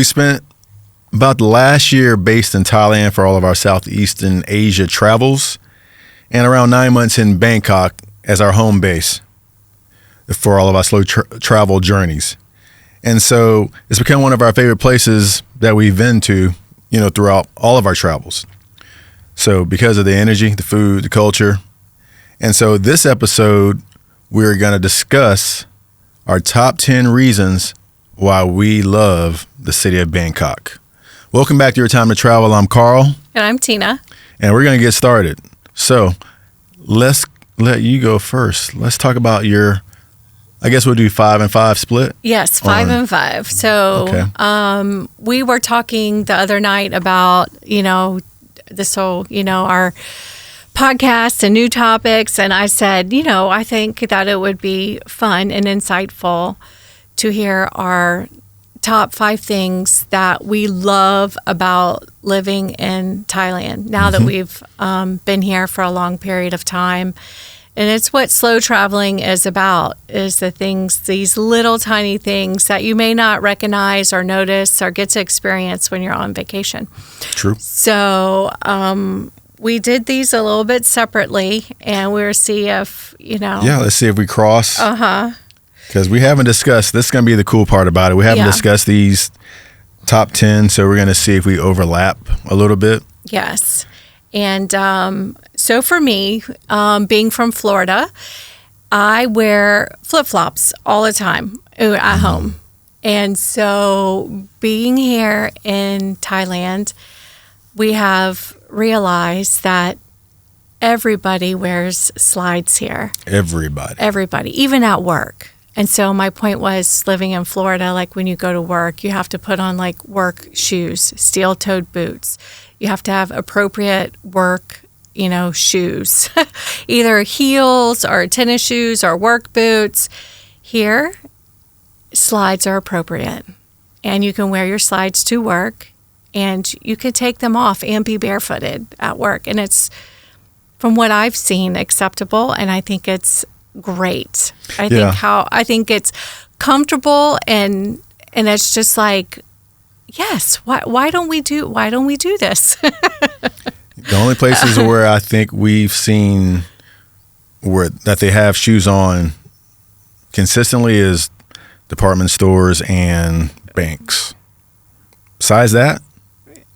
We spent about the last year based in Thailand for all of our Southeastern Asia travels, and around 9 months in Bangkok as our home base for all of our slow travel journeys. And so it's become one of our favorite places that we've been to, throughout all of our travels. So because of the energy, the food, the culture. And so this episode, we're going to discuss our top 10 reasons why we love the city of Bangkok. Welcome back to Your Time to Travel. I'm Carl. And I'm Tina. And we're going to get started. So let's let you go first. Let's talk about I guess we'll do 5 and 5 split. Yes, 5 and 5. So Okay. We were talking the other night about, this whole, our podcast and new topics. And I said, I think that it would be fun and insightful to hear our top 5 things that we love about living in Thailand now that we've been here for a long period of time. And it's what slow traveling is about, is these little tiny things that you may not recognize or notice or get to experience when you're on vacation. True. So we did these a little bit separately, and we'll see if, Yeah, let's see if we cross. Uh-huh. Because we haven't discussed, this is going to be the cool part about it. We haven't discussed these top 10, so we're going to see if we overlap a little bit. Yes. And so for me, being from Florida, I wear flip-flops all the time at home. And so being here in Thailand, we have realized that everybody wears slides here. Everybody, even at work. And so my point was, living in Florida, like when you go to work, you have to put on like work shoes, steel-toed boots. You have to have appropriate work, shoes, either heels or tennis shoes or work boots. Here, slides are appropriate. And you can wear your slides to work, and you can take them off and be barefooted at work. And it's, from what I've seen, acceptable, and I think it's great. I think it's comfortable, and it's just like, yes, why don't we do this? The only places where I think we've seen that they have shoes on consistently is department stores and banks. Besides that,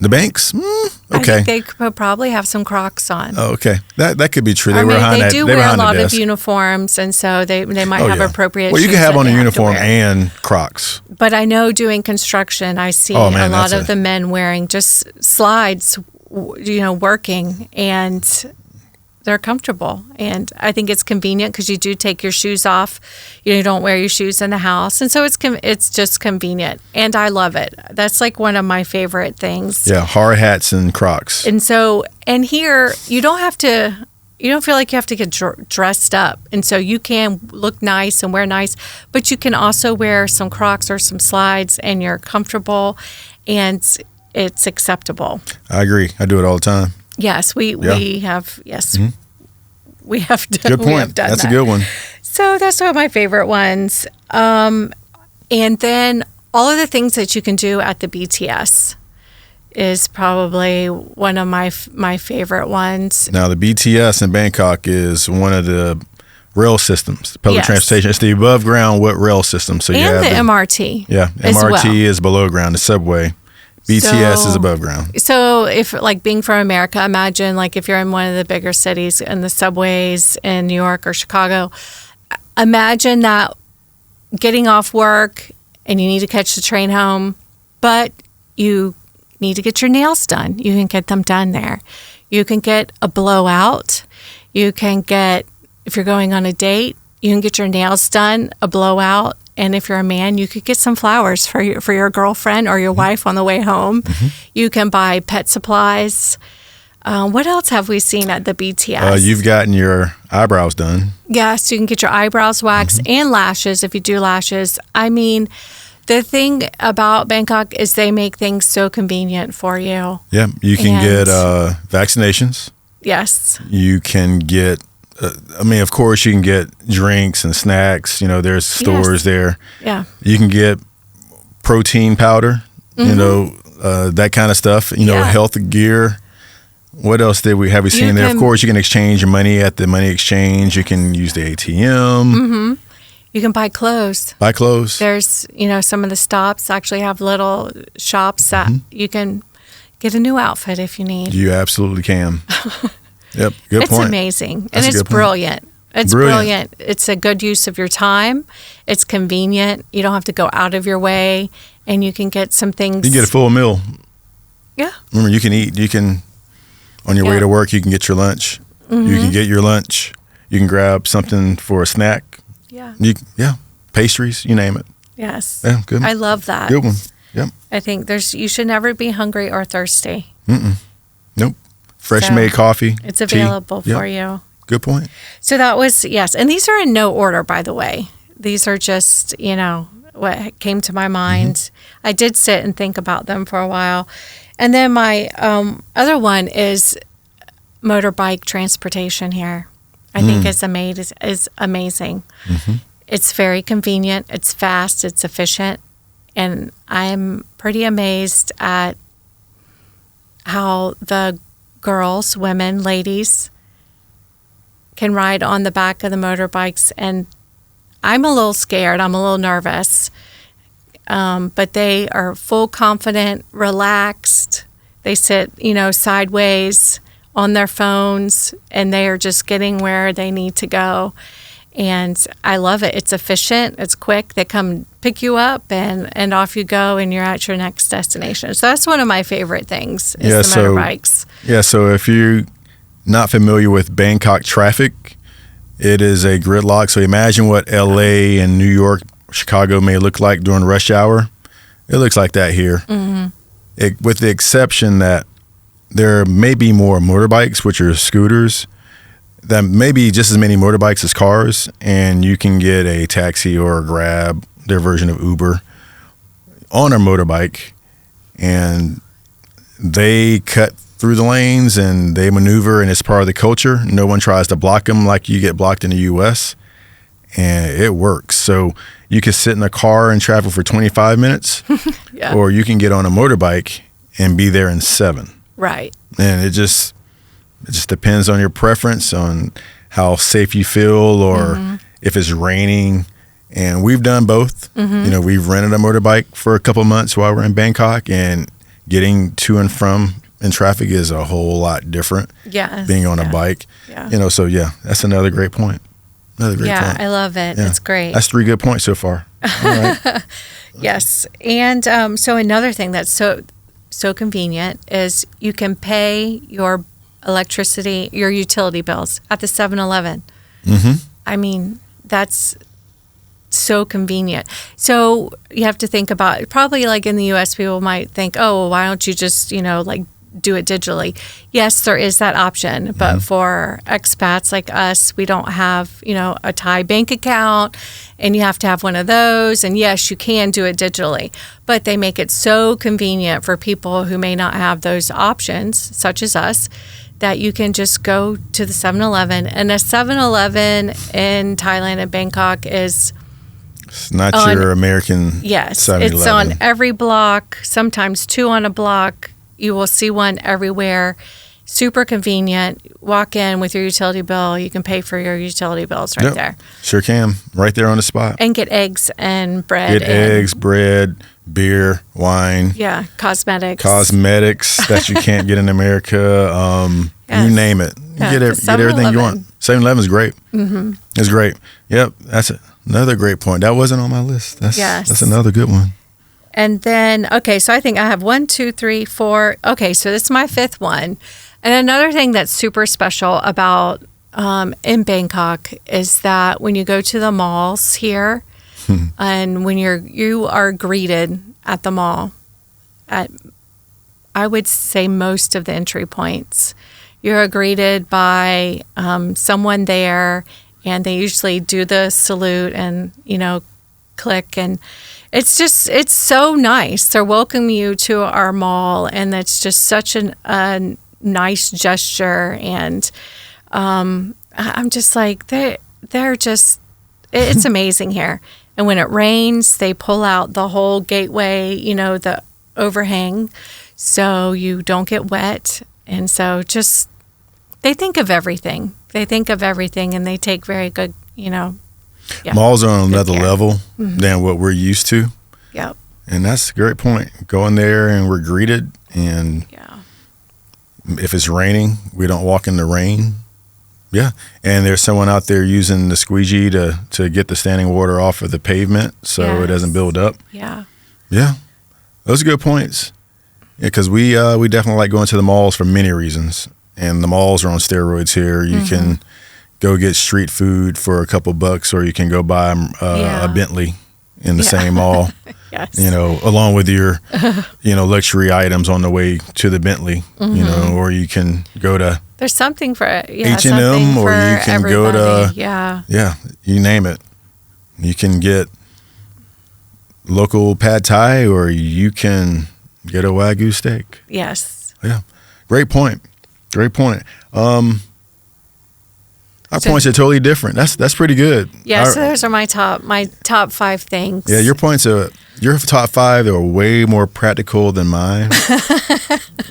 the banks, okay. I think they could probably have some Crocs on. Oh, okay. That could be true. They do wear a lot of uniforms, and so they might have appropriate shoes. Well, you can have on a uniform and Crocs. But I know doing construction, I see a lot of the men wearing just slides, working, and they're comfortable. And I think it's convenient because you do take your shoes off. You don't wear your shoes in the house. And so it's just convenient. And I love it. That's like one of my favorite things. Yeah, hard hats and Crocs. And so, and here, you don't feel like you have to get dressed up. And so you can look nice and wear nice, but you can also wear some Crocs or some slides, and you're comfortable, and it's acceptable. I agree. I do it all the time. Yes, we have. Yes, we have done. Good point. We have done that's that. A good one. So that's one of my favorite ones. And then all of the things that you can do at the BTS is probably one of my favorite ones. Now, the BTS in Bangkok is one of the rail systems, public transportation. It's the above ground rail system. So and you have the MRT. Yeah, MRT is below ground. The subway. BTS is above ground. So if, like, being from America, imagine, like, if you're in one of the bigger cities and the subways in New York or Chicago, imagine that getting off work and you need to catch the train home, but you need to get your nails done. You can get them done there. You can get a blowout. You can get, if you're going on a date, you can get your nails done, a blowout. And if you're a man, you could get some flowers for your girlfriend or your wife on the way home. You can buy pet supplies. What else have we seen at the BTS? You've gotten your eyebrows done. Yes, you can get your eyebrows waxed and lashes if you do lashes. I mean, the thing about Bangkok is they make things so convenient for you. Yeah, you can get vaccinations. Yes. You can get of course, you can get drinks and snacks. There's stores there. Yeah. You can get protein powder. that kind of stuff, health gear. What else have we seen there? Of course, you can exchange your money at the money exchange. You can use the ATM. You can buy clothes. There's, some of the stops actually have little shops that you can get a new outfit if you need. You absolutely can. Yep, good point. It's amazing. And it's brilliant. It's brilliant. It's a good use of your time. It's convenient. You don't have to go out of your way, and you can get some things. You can get a full meal. Yeah. Remember, you can eat. You can, on your way to work, you can get your lunch. You can get your lunch. You can grab something for a snack. Yeah. Pastries, you name it. Yes. Yeah, good. I love that. Good one. Yep. I think you should never be hungry or thirsty. Nope. Fresh made coffee. It's available for you. Good point. So that was, yes. And these are in no order, by the way. These are just, what came to my mind. I did sit and think about them for a while. And then my other one is motorbike transportation here. I think is amazing. It's very convenient. It's fast. It's efficient. And I'm pretty amazed at how the girls, women, ladies can ride on the back of the motorbikes. And I'm a little scared. I'm a little nervous. But they are full confident, relaxed. They sit, sideways on their phones, and they are just getting where they need to go. And I love it. It's efficient. It's quick. They come pick you up, and off you go, and you're at your next destination. So that's one of my favorite things is the motorbikes. So if you're not familiar with Bangkok traffic, it is a gridlock. So imagine what LA and New York, Chicago may look like during rush hour. It looks like that here. With the exception that there may be more motorbikes, which are scooters. That may be just as many motorbikes as cars, and you can get a taxi or a Grab, their version of Uber, on a motorbike, and they cut through the lanes and they maneuver, and it's part of the culture. No one tries to block them like you get blocked in the U.S., and it works. So you can sit in a car and travel for 25 minutes, or you can get on a motorbike and be there in 7. Right. And it just depends on your preference, on how safe you feel, or if it's raining. And we've done both. We've rented a motorbike for a couple months while we're in Bangkok, and getting to and from in traffic is a whole lot different. Yes. Being on a bike. Yeah. So that's another great point. Another great point. I love it. Yeah. It's great. That's 3 good points so far. All right. Yes. And so another thing that's so convenient is you can pay your electricity, your utility bills at the 7-Eleven. I mean, that's so convenient. So you have to think about, probably like in the U.S., people might think, oh, well, why don't you just, do it digitally? Yes, there is that option. But for expats like us, we don't have, a Thai bank account, and you have to have one of those. And yes, you can do it digitally, but they make it so convenient for people who may not have those options, such as us, that you can just go to the 7-Eleven. And a 7-Eleven in Thailand and Bangkok is... It's not your American 7-Eleven. It's on every block, sometimes 2 on a block. You will see one everywhere. Super convenient. Walk in with your utility bill. You can pay for your utility bills right there. Sure can. Right there on the spot. And get eggs and bread. Eggs, bread, beer, wine. Yeah, cosmetics. Cosmetics that you can't get in America. You name it. You get everything you want. 7-Eleven is great. It's great. Yep, that's another great point. That wasn't on my list. That's another good one. And then, so I think I have 1, 2, 3, 4. Okay, so this is my 5th one. And another thing that's super special about in Bangkok is that when you go to the malls here, and when you are greeted at the mall, at I would say most of the entry points, you're greeted by someone there, and they usually do the salute and click, and it's so nice. They're welcoming you to our mall, and it's just such a nice gesture. And I'm just like, they're just, it's amazing here. And when it rains, they pull out the whole gateway, the overhang so you don't get wet. And so just, they think of everything. They think of everything, and they take very good, Malls are on another care. level than what we're used to. Yep. And that's a great point. Go in there and we're greeted, and if it's raining, we don't walk in the rain. Yeah. And there's someone out there using the squeegee to get the standing water off of the pavement so it doesn't build up. Yeah. Yeah. Those are good points. Yeah, because we definitely like going to the malls for many reasons. And the malls are on steroids here. You can go get street food for a couple bucks, or you can go buy a Bentley in the same mall, Yes. along with your, luxury items on the way to the Bentley, or you can go to There's something for H&M, or you can go to, you name it. You can get local pad thai, or you can get a Wagyu steak. Yes. Yeah. Great point. Our points are totally different. That's pretty good. Yeah, so those are my top 5 things. Yeah, your top 5 are way more practical than mine.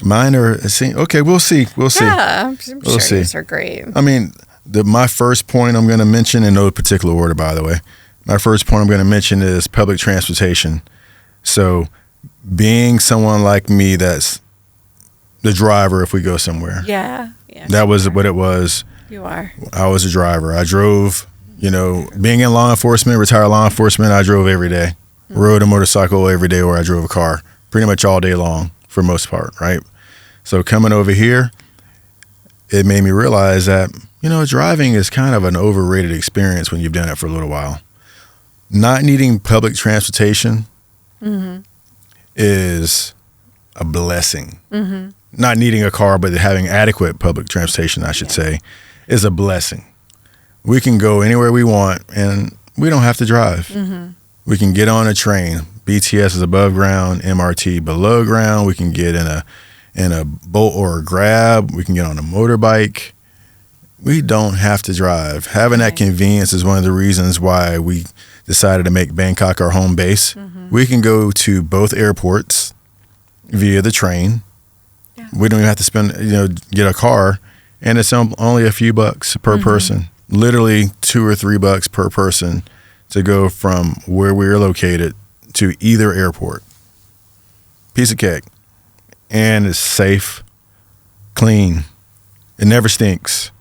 Mine are okay. We'll see. Yeah, I'm sure yours are great. I mean, my first point I'm going to mention, in no particular order, by the way. My first point I'm going to mention is public transportation. So, being someone like me that's the driver if we go somewhere. Yeah. That was what it was. You are. I was a driver. I drove, being in law enforcement, retired law enforcement, I drove every day. Rode a motorcycle every day, or I drove a car pretty much all day long for most part, right? So coming over here, it made me realize that, driving is kind of an overrated experience when you've done it for a little while. Not needing public transportation is a blessing. Not needing a car, but having adequate public transportation, I should say, is a blessing. We can go anywhere we want, and we don't have to drive. We can get on a train. BTS is above ground, MRT below ground. We can get in a Bolt or a Grab. We can get on a motorbike. We don't have to drive. Having that convenience is one of the reasons why we decided to make Bangkok our home base. We can go to both airports via the train. Yeah. We don't even have to spend, get a car, and it's only a few bucks per person. Literally $2 or $3 per person to go from where we're located to either airport. Piece of cake. And it's safe, clean. It never stinks.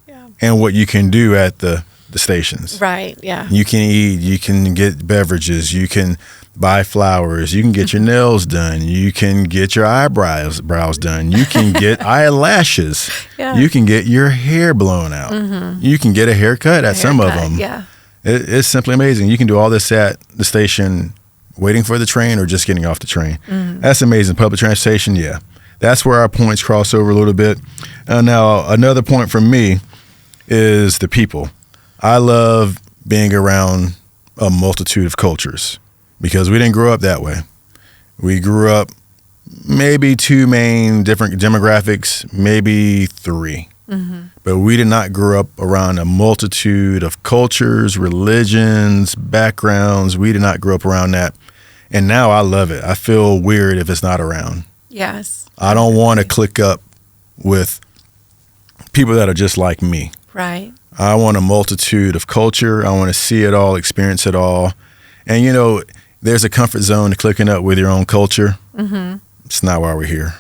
Yeah. And what you can do at the stations. Right, yeah. You can eat, you can get beverages, you can buy flowers, you can get your nails done, you can get your eyebrows done, you can get eyelashes, you can get your hair blown out, you can get a haircut at some of them. Yeah. It's simply amazing. You can do all this at the station waiting for the train or just getting off the train. That's amazing. Public transportation, yeah. That's where our points cross over a little bit. Now, another point from me is the people. I love being around a multitude of cultures because we didn't grow up that way. We grew up maybe 2 main different demographics, maybe 3. But we did not grow up around a multitude of cultures, religions, backgrounds. We did not grow up around that. And now I love it. I feel weird if it's not around. Yes. I don't want to click up with people that are just like me. Right. I want a multitude of culture. I want to see it all, experience it all. And, there's a comfort zone to clicking up with your own culture. It's not why we're here.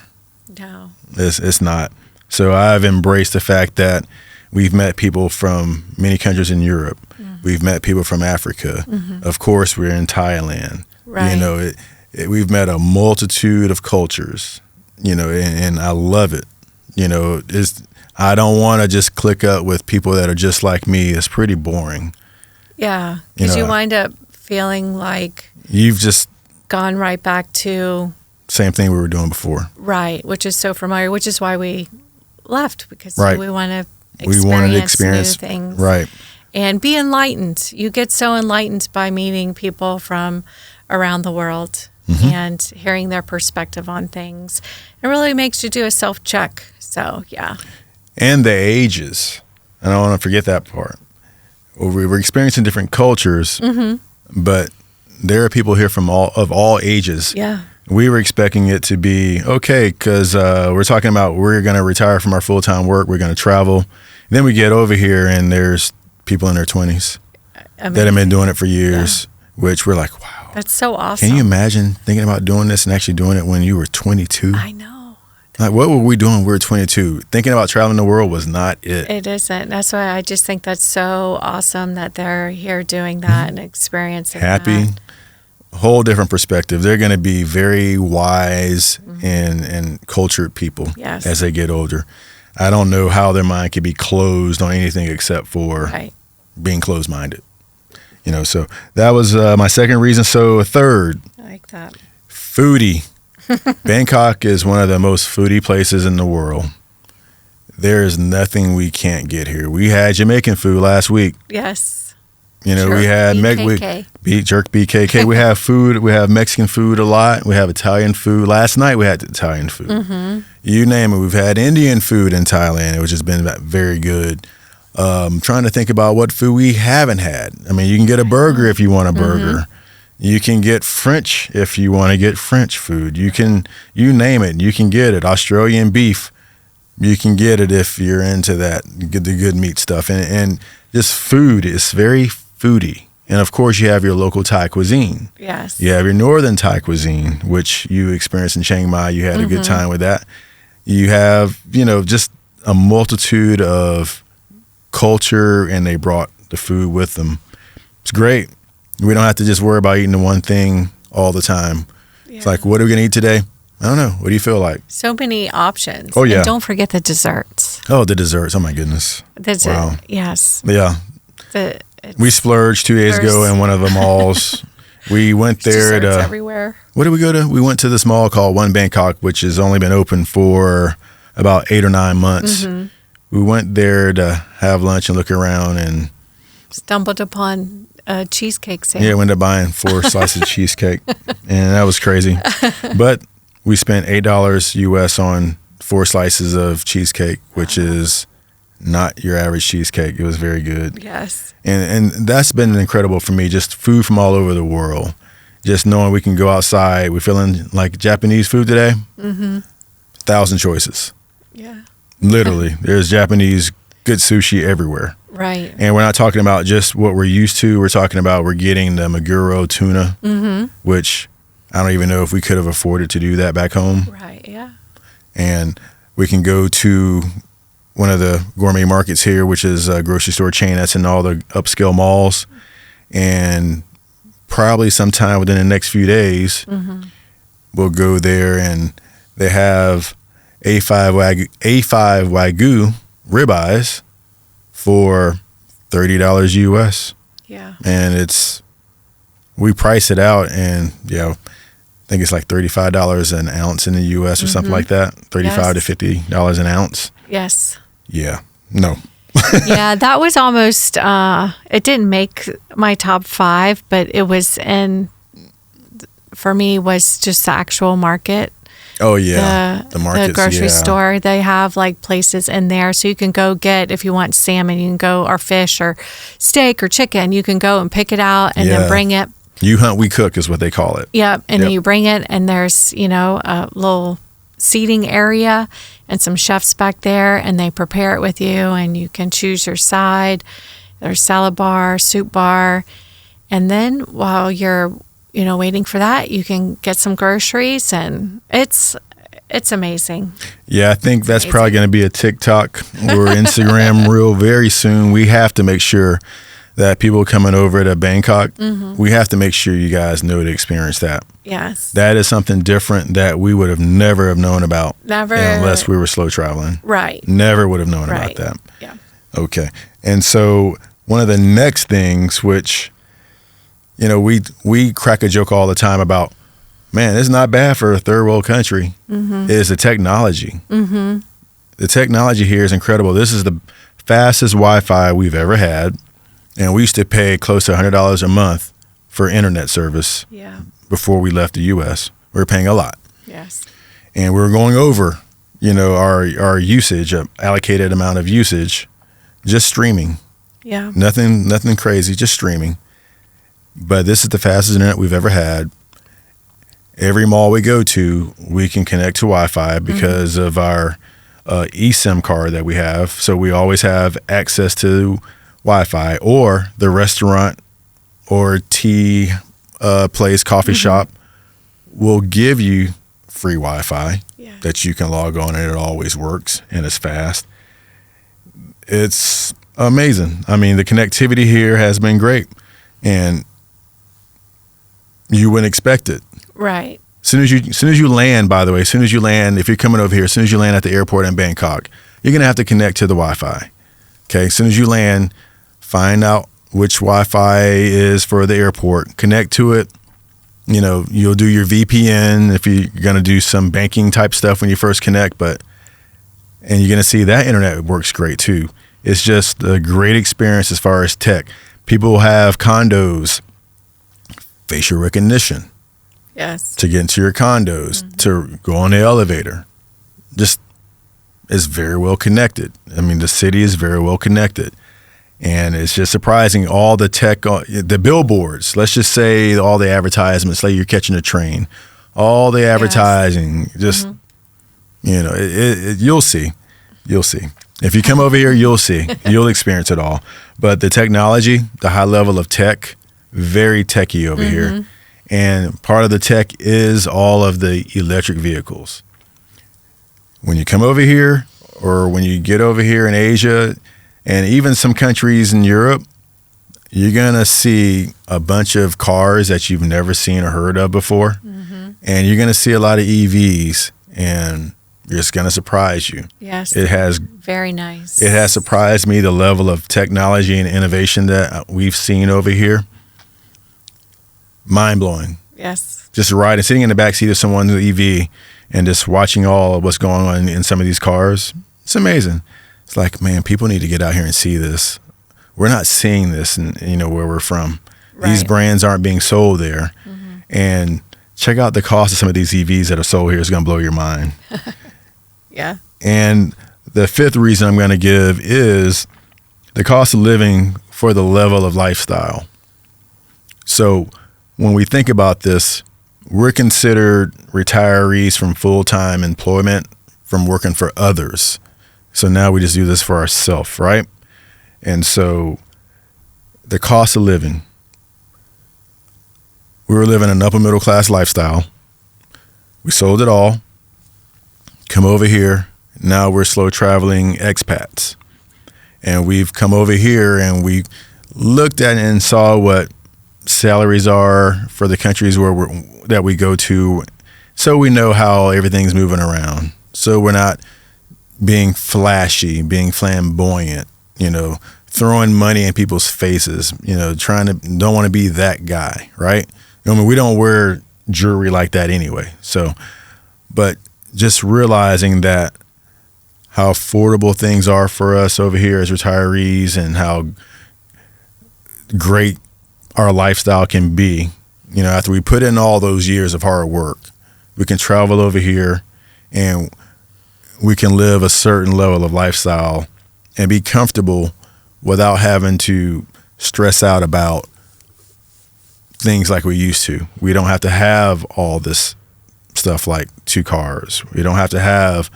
No. It's not. So I've embraced the fact that we've met people from many countries in Europe. We've met people from Africa. Of course, we're in Thailand. Right. We've met a multitude of cultures, and I love it. I don't want to just click up with people that are just like me. It's pretty boring. Yeah, because you wind up feeling like you've just gone right back to same thing we were doing before. Right, which is so familiar, which is why we left, because we want to experience new things. Right. And be enlightened. You get so enlightened by meeting people from around the world and hearing their perspective on things. It really makes you do a self-check. So, yeah. And the ages. I don't want to forget that part. We're experiencing different cultures, but there are people here from all ages. Yeah. We were expecting it to be okay because we're talking about we're going to retire from our full-time work. We're going to travel. Then we get over here and there's people in their 20s that have been doing it for years, which we're like, wow. That's so awesome. Can you imagine thinking about doing this and actually doing it when you were 22? I know. Like, what were we doing when we were 22? Thinking about traveling the world was not it. It isn't. That's why I just think that's so awesome that they're here doing that and experiencing Happy. that. Whole different perspective. They're going to be very wise and cultured people as they get older. I don't know how their mind could be closed on anything except for being closed-minded. You know, so that was my second reason. So a third, I like that. Foodie. Bangkok is one of the most foodie places in the world. There is nothing we can't get here. We had Jamaican food last week. Yes. You know, Jerk we had jerk BKK. We have food. We have Mexican food a lot. We have Italian food. Last night we had Italian food. Mm-hmm. You name it. We've had Indian food in Thailand, which has been very good. Trying to think about what food we haven't had. I mean, you can get a burger if you want a burger. You can get French if you want to get French food. You name it. You can get it. Australian beef. You can get it if you're into that, get the good meat stuff. And just food is very foodie. And of course, you have your local Thai cuisine. Yes. You have your northern Thai cuisine, which you experienced in Chiang Mai. You had a good time with that. You have, just a multitude of culture, and they brought the food with them. It's great. We don't have to just worry about eating the one thing all the time. Yeah. It's like, what are we going to eat today? I don't know. What do you feel like? So many options. Oh, yeah. And don't forget the desserts. Oh, the desserts. Oh, my goodness. Wow. Yes. Yeah. We splurged 2 days ago in one of the malls. We went there to everywhere. What did we go to? We went to this mall called One Bangkok, which has only been open for about 8 or 9 months. Mm-hmm. We went there to have lunch and look around and stumbled upon a cheesecake sale. Yeah, we ended up buying 4 slices of cheesecake, and that was crazy. But we spent $8 US on 4 slices of cheesecake, which is not your average cheesecake. It was very good. Yes. And that's been incredible for me, just food from all over the world. Just knowing we can go outside. We're feeling like Japanese food today. 1,000 choices. Yeah. Literally. There's Japanese good sushi everywhere. Right. And we're not talking about just what we're used to. We're talking about we're getting the maguro tuna, which I don't even know if we could have afforded to do that back home. Right, yeah. And we can go to one of the gourmet markets here, which is a grocery store chain that's in all the upscale malls. And probably sometime within the next few days, we'll go there, and they have A5 Wagyu ribeyes for $30 US. Yeah. And we price it out, and I think it's like $35 an ounce in the US or something like that. $35 to $50 an ounce. Yes. Yeah. No. Yeah, that was almost, it didn't make my top 5, but it was for me, was just the actual market. Oh, yeah. The markets, the grocery store. They have like places in there. So you can go get, if you want salmon, you can go, or fish or steak or chicken, you can go and pick it out and then bring it. You hunt, we cook is what they call it. Yep. And then you bring it, and there's, a little seating area and some chefs back there, and they prepare it with you, and you can choose your side. There's salad bar, soup bar. And then while you're, waiting for that, you can get some groceries, and it's amazing. Yeah, I think that's probably going to be a TikTok or Instagram reel very soon. We have to make sure that people coming over to Bangkok, we have to make sure you guys know to experience that. Yes. That is something different that we would have never have known about. Never. Unless we were slow traveling. Right. Never would have known about that. Yeah. Okay. And so one of the next things, which, we crack a joke all the time about, man, it's not bad for a third world country, is the technology. The technology here is incredible. This is the fastest Wi-Fi we've ever had. And we used to pay close to $100 a month for internet service before we left the U.S. We were paying a lot. Yes. And we were going over, our usage, allocated amount of usage, just streaming. Yeah. Nothing crazy, just streaming. But this is the fastest internet we've ever had. Every mall we go to, we can connect to Wi-Fi because of our eSIM card that we have. So we always have access to Wi-Fi, or the restaurant or tea place, coffee shop will give you free Wi-Fi that you can log on, and it always works and it's fast. It's amazing. I mean, the connectivity here has been great, and you wouldn't expect it. Right. As soon as you land, by the way, if you're coming over here, as soon as you land at the airport in Bangkok, you're going to have to connect to the Wi-Fi. Okay. As soon as you land, find out which Wi-Fi is for the airport, connect to it. You know, you'll do your VPN if you're going to do some banking type stuff when you first connect, and you're going to see that internet works great too. It's just a great experience as far as tech. People have condos, facial recognition. Yes. To get into your condos, to go on the elevator. Just is very well connected. I mean, the city is very well connected. And it's just surprising, all the tech, the billboards, let's just say all the advertisements, like you're catching a train, all the advertising, just, you know, you'll see. You'll see. If you come over here, you'll see. You'll experience it all. But the technology, the high level of tech, very techy over here. And part of the tech is all of the electric vehicles. When you come over here, or when you get over here in Asia, and even some countries in Europe, you're going to see a bunch of cars that you've never seen or heard of before. And you're going to see a lot of EVs, and it's going to surprise you. Yes. It has. Very nice. It has surprised me, the level of technology and innovation that we've seen over here. Mind-blowing. Yes. Just riding, sitting in the backseat of someone's EV and just watching all of what's going on in some of these cars. It's amazing. It's like, man, people need to get out here and see this. We're not seeing this in, where we're from. Right. These brands aren't being sold there. And check out the cost of some of these EVs that are sold here. It's going to blow your mind. Yeah. And the fifth reason I'm going to give is the cost of living for the level of lifestyle. So when we think about this, we're considered retirees from full-time employment from working for others. So now we just do this for ourselves, right? And so the cost of living, we were living an upper middle class lifestyle. We sold it all, come over here. Now we're slow traveling expats. And we've come over here and we looked at and saw what salaries are for the countries that we go to, so we know how everything's moving around. So we're not being flashy, being flamboyant, throwing money in people's faces, don't want to be that guy, right? I mean, we don't wear jewelry like that anyway. So, but just realizing that how affordable things are for us over here as retirees, and how great our lifestyle can be, after we put in all those years of hard work, we can travel over here and we can live a certain level of lifestyle and be comfortable without having to stress out about things like we used to. We don't have to have all this stuff like 2 cars. We don't have to have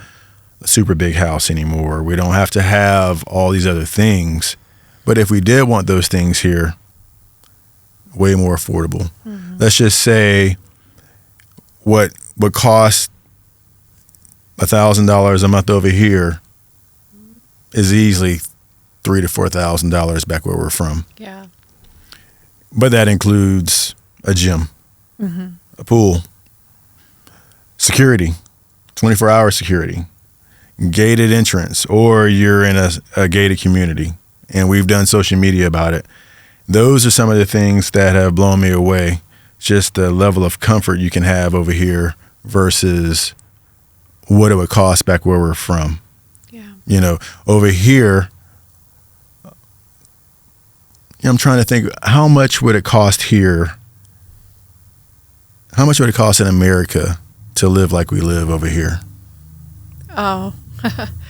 a super big house anymore. We don't have to have all these other things. But if we did want those things here, way more affordable. Let's just say what would cost $1,000 a month over here is easily $3,000 to $4,000 back where we're from. Yeah. But that includes a gym, a pool, security, 24-hour security, gated entrance, or you're in a gated community. And we've done social media about it. Those are some of the things that have blown me away. Just the level of comfort you can have over here versus what it would cost back where we're from. Yeah. Over here, I'm trying to think, how much would it cost here? How much would it cost in America to live like we live over here? Oh.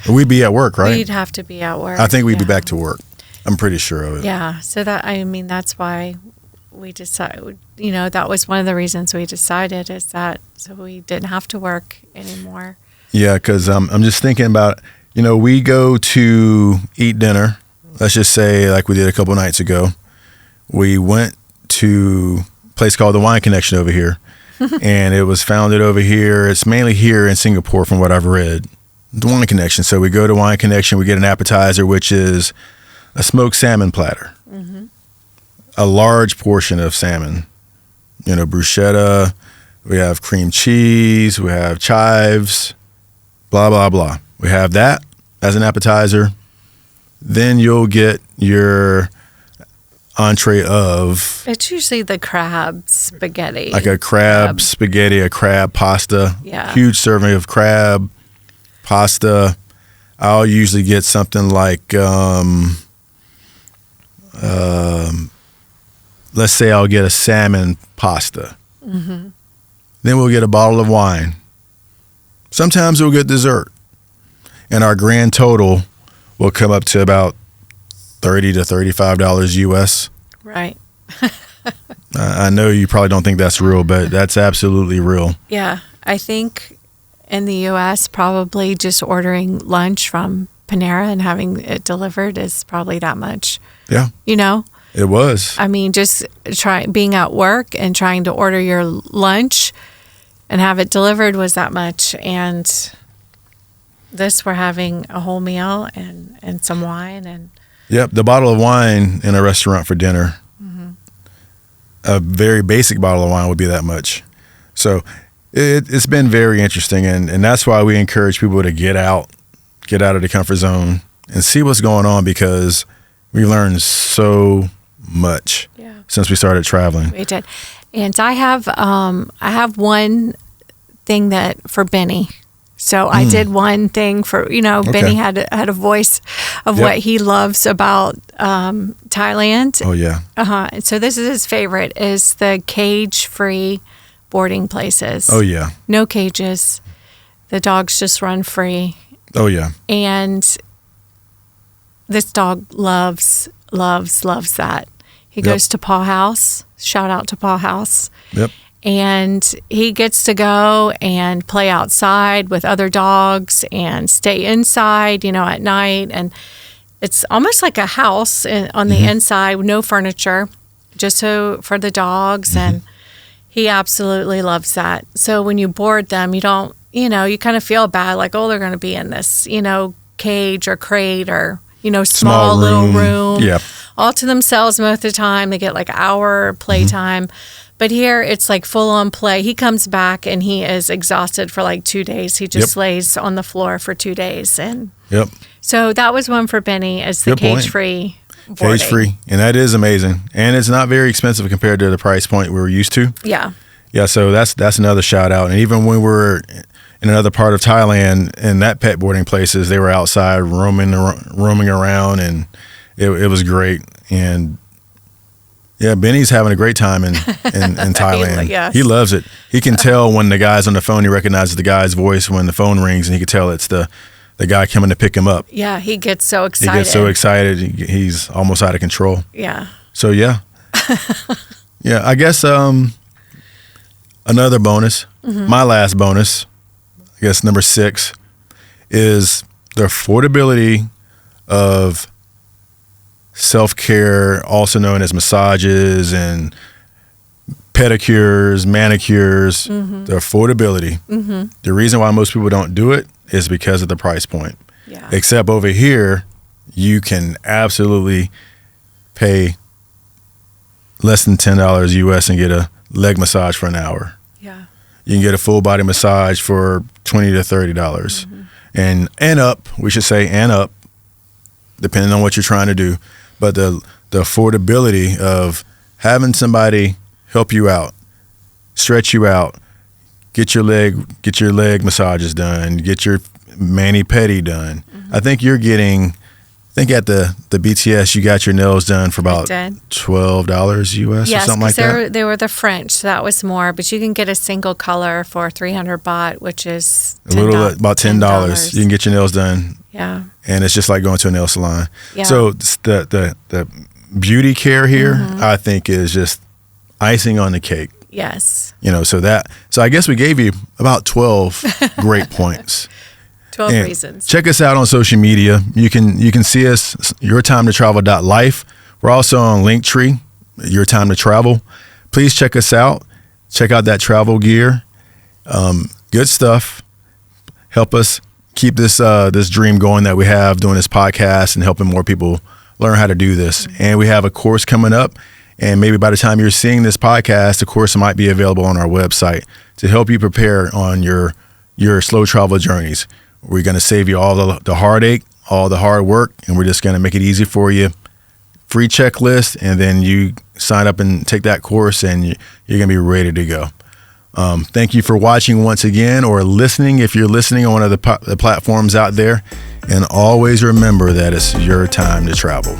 We'd be at work, right? We'd have to be at work. I think we'd be back to work. I'm pretty sure of it. Yeah. So that's why we decided, that was one of the reasons we decided, is that so we didn't have to work anymore. Yeah, because I'm just thinking about, we go to eat dinner. Let's just say, like we did a couple nights ago, we went to a place called the Wine Connection over here, and it was founded over here. It's mainly here in Singapore, from what I've read. The Wine Connection. So we go to Wine Connection. We get an appetizer, which is a smoked salmon platter, a large portion of salmon. Bruschetta. We have cream cheese. We have chives. Blah blah blah. We have that as an appetizer. Then you'll get your entree of... It's usually the crab spaghetti. Like a crab spaghetti, a crab pasta. Yeah. Huge serving of crab pasta. I'll usually get something like, let's say I'll get a salmon pasta. Then we'll get a bottle of wine. Sometimes we'll get dessert. And our grand total will come up to about $30 to $35 US. Right. I know you probably don't think that's real, but that's absolutely real. Yeah. I think in the US, probably just ordering lunch from Panera and having it delivered is probably that much. Yeah. It was. I mean, just being at work and trying to order your lunch and have it delivered was that much. And this, we're having a whole meal and some wine. And yep, the bottle of wine in a restaurant for dinner, a very basic bottle of wine would be that much. So it's been very interesting, and that's why we encourage people to get out of the comfort zone and see what's going on, because we learned so much since we started traveling. We did. And I have one thing that for Benny. So I did one thing for, Benny had a voice of what he loves about Thailand. Oh, yeah. And so this is his favorite, is the cage-free boarding places. Oh, yeah. No cages. The dogs just run free. Oh, yeah. And this dog loves that. He goes to Paw House. Shout out to Paw House. Yep. And he gets to go and play outside with other dogs and stay inside, at night. And it's almost like a house on the inside, no furniture, just so for the dogs. And he absolutely loves that. So when you board them, you don't, you kind of feel bad, like, oh, they're going to be in this, cage or crate or, small little room. Yeah. All to themselves most of the time. They get like hour playtime. But here it's like full on play. He comes back and he is exhausted for like 2 days. He just lays on the floor for 2 days. And so that was one for Benny, as the cage-free boarding. Cage-free. And that is amazing. And it's not very expensive compared to the price point we were used to. Yeah. Yeah, so that's another shout out. And even when we were in another part of Thailand, in that pet boarding places, they were outside roaming around, and it was great. And yeah, Benny's having a great time in Thailand. Yes. He loves it. He can tell when the guy's on the phone. He recognizes the guy's voice when the phone rings, and he can tell it's the guy coming to pick him up. Yeah, he gets so excited. He gets so excited. He's almost out of control. Yeah. So, yeah. Yeah, I guess another bonus, my last bonus, I guess number 6, is the affordability of self-care, also known as massages and pedicures, manicures, the affordability. The reason why most people don't do it is because of the price point. Yeah. Except over here, you can absolutely pay less than $10 US and get a leg massage for an hour. Yeah. You can get a full body massage for $20 to $30. And up, we should say, and up, depending on what you're trying to do. But the affordability of having somebody help you out, stretch you out, get your leg massages done, get your mani-pedi done. I think you're getting, at the BTS, you got your nails done for about $12 US or something like that. They were the French, so that was more. But you can get a single color for 300 baht, which is about $10. You can get your nails done. Yeah. And it's just like going to a nail salon. Yeah. So the beauty care here, I think, is just icing on the cake. Yes. So I guess we gave you about 12 great points. 12 And reasons. Check us out on social media. You can see us, yourtimetotravel.life. We're also on Linktree, Your Time to Travel. Please check us out. Check out that travel gear. Good stuff. Help us keep this dream going that we have doing this podcast and helping more people learn how to do this. And we have a course coming up. And maybe by the time you're seeing this podcast, the course might be available on our website to help you prepare on your slow travel journeys. We're going to save you all the heartache, all the hard work, and we're just going to make it easy for you. Free checklist, and then you sign up and take that course, and you're going to be ready to go. Thank you for watching once again, or listening if you're listening on one of the platforms out there. And always remember that it's your time to travel.